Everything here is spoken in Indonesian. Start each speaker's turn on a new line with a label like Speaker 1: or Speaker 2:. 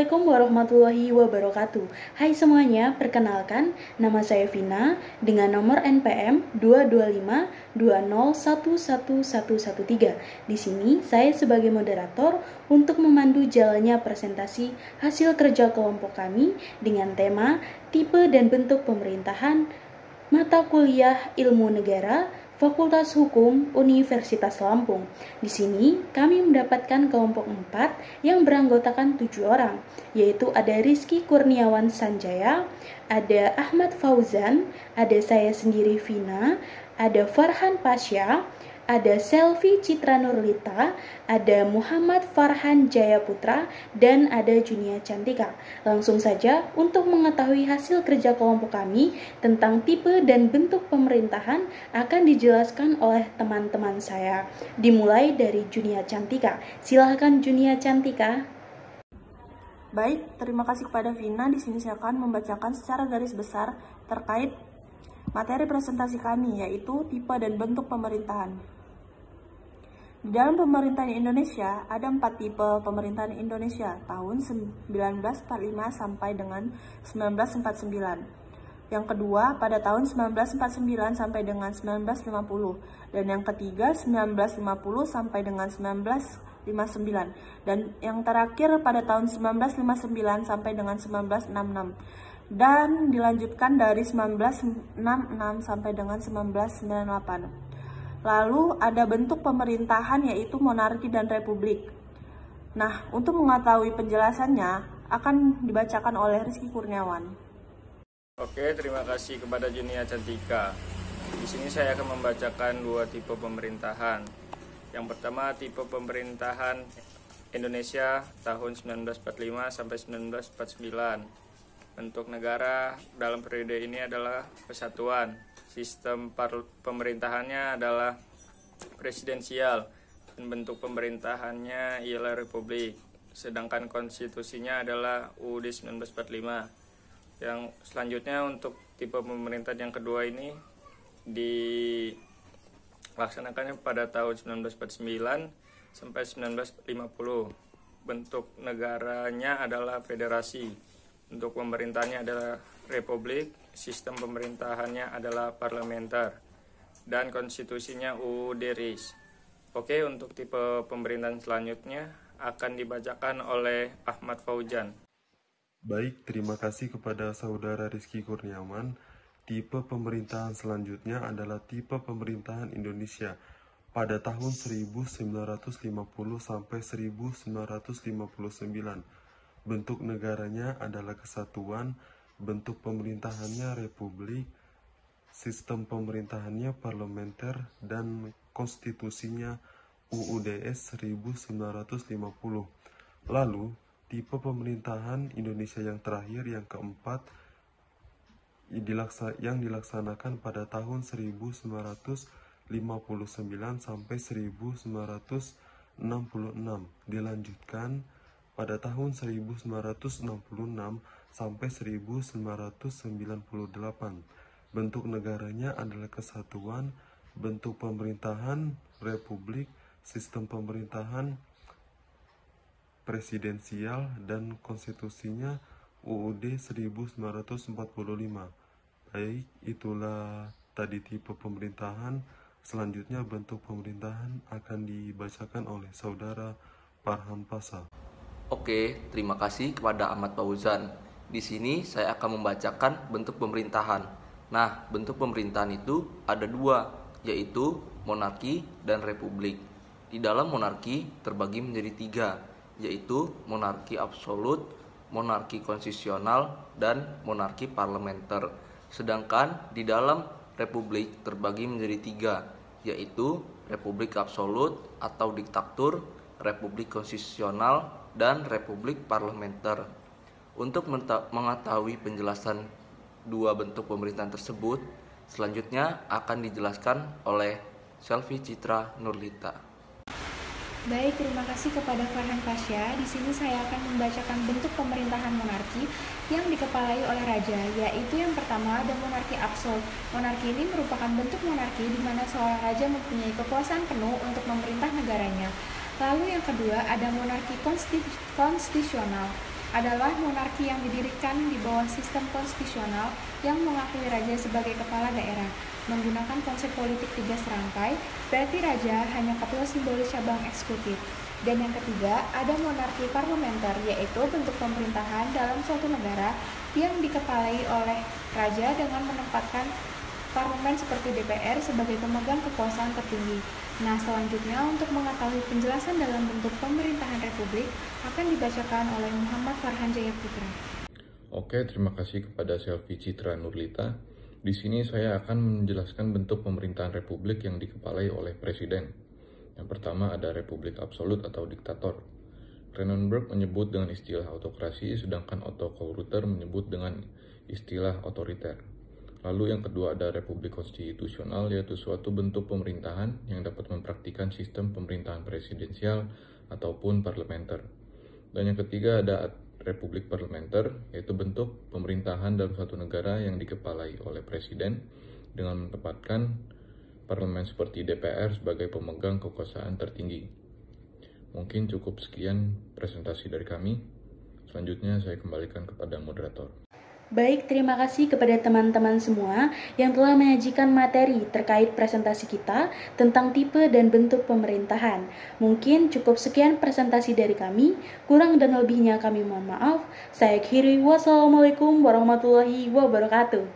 Speaker 1: Assalamualaikum warahmatullahi wabarakatuh. Hai semuanya, perkenalkan nama saya Vina dengan nomor NPM 22520111113. Di sini saya sebagai moderator untuk memandu jalannya presentasi hasil kerja kelompok kami dengan tema tipe dan bentuk pemerintahan mata kuliah Ilmu Negara Fakultas Hukum Universitas Lampung. Di sini kami mendapatkan kelompok 4 yang beranggotakan 7 orang, yaitu ada Rizky Kurniawan Sanjaya, ada Ahmad Fauzan, ada saya sendiri Vina, ada Farhan Pasya, ada Selvi Citra Nurlita, ada Muhammad Farhan Jayaputra, dan ada Junia Cantika. Langsung saja untuk mengetahui hasil kerja kelompok kami tentang tipe dan bentuk pemerintahan akan dijelaskan oleh teman-teman saya. Dimulai dari Junia Cantika. Silahkan Junia Cantika.
Speaker 2: Baik, terima kasih kepada Vina. Di sini saya akan membacakan secara garis besar terkait materi presentasi kami, yaitu tipe dan bentuk pemerintahan. Di dalam pemerintahan Indonesia, ada 4 tipe pemerintahan Indonesia tahun 1945 sampai dengan 1949. Yang kedua, pada tahun 1949 sampai dengan 1950. Dan yang ketiga, 1950 sampai dengan 1959. Dan yang terakhir pada tahun 1959 sampai dengan 1966. Dan dilanjutkan dari 1966 sampai dengan 1998. Lalu ada bentuk pemerintahan yaitu monarki dan republik. Nah, untuk mengetahui penjelasannya akan dibacakan oleh Rizky Kurniawan.
Speaker 3: Oke, terima kasih kepada Junia Cantika. Di sini saya akan membacakan 2 tipe pemerintahan. Yang pertama, tipe pemerintahan Indonesia tahun 1945 sampai 1949. Bentuk negara dalam periode ini adalah kesatuan. Sistem pemerintahannya adalah presidensial dan bentuk pemerintahannya ialah republik. Sedangkan konstitusinya adalah UUD 1945. Yang selanjutnya untuk tipe pemerintahan yang kedua ini dilaksanakannya pada tahun 1949 sampai 1950. Bentuk negaranya adalah federasi. Untuk pemerintahnya adalah republik, sistem pemerintahannya adalah parlementer, dan konstitusinya UUD RIS. Oke, untuk tipe pemerintahan selanjutnya akan dibacakan oleh Ahmad Fauzan.
Speaker 4: Baik, terima kasih kepada saudara Rizky Kurniawan. Tipe pemerintahan selanjutnya adalah tipe pemerintahan Indonesia pada tahun 1950 sampai 1959. Bentuk negaranya adalah kesatuan, bentuk pemerintahannya republik, sistem pemerintahannya parlementer, dan konstitusinya UUDS 1950. Lalu, tipe pemerintahan Indonesia yang terakhir, yang keempat, yang dilaksanakan pada tahun 1959 sampai 1966, dilanjutkan pada tahun 1966 sampai 1998. Bentuk negaranya adalah kesatuan, bentuk pemerintahan republik, sistem pemerintahan presidensial, dan konstitusinya UUD 1945. Baik, itulah tadi tipe pemerintahan. Selanjutnya bentuk pemerintahan akan dibacakan oleh saudara Farhan Pasha.
Speaker 5: Oke, terima kasih kepada Ahmad Fauzan. Di sini saya akan membacakan bentuk pemerintahan. Nah, bentuk pemerintahan itu ada 2, yaitu monarki dan republik. Di dalam monarki terbagi menjadi 3, yaitu monarki absolut, monarki konstitusional, dan monarki parlementer. Sedangkan di dalam republik terbagi menjadi 3, yaitu republik absolut atau diktatur, republik konstitusional, dan republik parlementer. Untuk mengetahui penjelasan 2 bentuk pemerintahan tersebut, selanjutnya akan dijelaskan oleh Selvi Citra Nurlita.
Speaker 6: Baik, terima kasih kepada Farhan Pasya. Di sini saya akan membacakan bentuk pemerintahan monarki yang dikepalai oleh raja, yaitu yang pertama ada monarki absolut. Monarki ini merupakan bentuk monarki di mana seorang raja mempunyai kekuasaan penuh untuk memerintah negaranya. Lalu yang kedua ada monarki konstitusional. adalah monarki yang didirikan di bawah sistem konstitusional yang mengakui raja sebagai kepala daerah. Menggunakan konsep politik 3 serangkai, berarti raja hanya ketua simbolis cabang eksekutif. Dan yang ketiga, ada monarki parlementer, yaitu bentuk pemerintahan dalam suatu negara yang dikepalai oleh raja dengan menempatkan parlemen seperti DPR sebagai pemegang kekuasaan tertinggi. Nah, selanjutnya untuk mengetahui penjelasan dalam bentuk pemerintahan republik akan dibacakan oleh Muhammad Farhan Jayaputra.
Speaker 7: Oke, terima kasih kepada Selvi Citra Nurlita. Di sini saya akan menjelaskan bentuk pemerintahan republik yang dikepalai oleh presiden. Yang pertama ada republik absolut atau diktator. Cronenberg menyebut dengan istilah autokrasi, sedangkan Otto Kauruter menyebut dengan istilah otoriter. Lalu yang kedua ada republik konstitusional, yaitu suatu bentuk pemerintahan yang dapat mempraktikkan sistem pemerintahan presidensial ataupun parlementer. Dan yang ketiga ada republik parlementer, yaitu bentuk pemerintahan dalam suatu negara yang dikepalai oleh presiden dengan menempatkan parlemen seperti DPR sebagai pemegang kekuasaan tertinggi. Mungkin cukup sekian presentasi dari kami. Selanjutnya saya kembalikan kepada moderator.
Speaker 1: Baik, terima kasih kepada teman-teman semua yang telah menyajikan materi terkait presentasi kita tentang tipe dan bentuk pemerintahan. Mungkin cukup sekian presentasi dari kami, kurang dan lebihnya kami mohon maaf. Saya akhiri, wassalamualaikum warahmatullahi wabarakatuh.